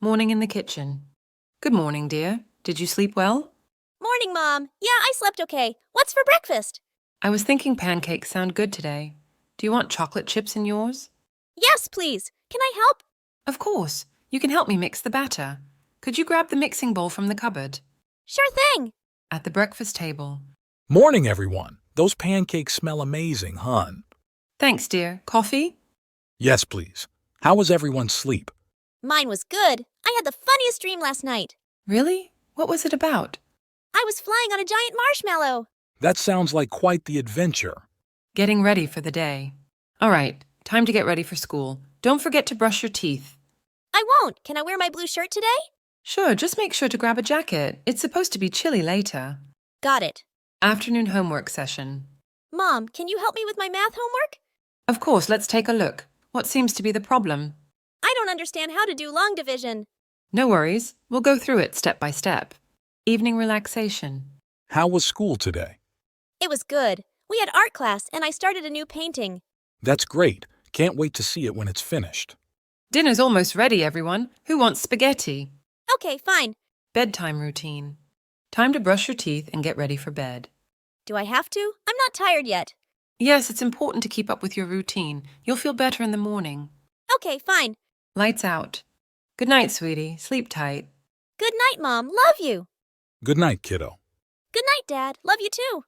Morning in the kitchen. Good morning, dear. Did you sleep well? Morning, Mom. Yeah, I slept okay. What's for breakfast? I was thinking pancakes sound good today. Do you want chocolate chips in yours? Yes, please. Can I help? Of course. You can help me mix the batter. Could you grab the mixing bowl from the cupboard? Sure thing. At the breakfast table. Morning, everyone. Those pancakes smell amazing, hon. Thanks, dear. Coffee? Yes, please. How was everyone's sleep? Mine was good. I had the funniest dream last night. Really? What was it about? I was flying on a giant marshmallow. That sounds like quite the adventure. Getting ready for the day. All right, time to get ready for school. Don't forget to brush your teeth. I won't. Can I wear my blue shirt today? Sure, just make sure to grab a jacket. It's supposed to be chilly later. Got it. Afternoon homework session. Mom, can you help me with my math homework? Of course, let's take a look. What seems to be the problem? I don't understand how to do long division. No worries. We'll go through it step by step. Evening relaxation. How was school today? It was good. We had art class and I started a new painting. That's great. Can't wait to see it when it's finished. Dinner's almost ready, everyone. Who wants spaghetti? Okay, fine. Bedtime routine. Time to brush your teeth and get ready for bed. Do I have to? I'm not tired yet. Yes, it's important to keep up with your routine. You'll feel better in the morning. Okay, fine. Lights out. Good night, sweetie. Sleep tight. Good night, Mom. Love you. Good night, kiddo. Good night, Dad. Love you too.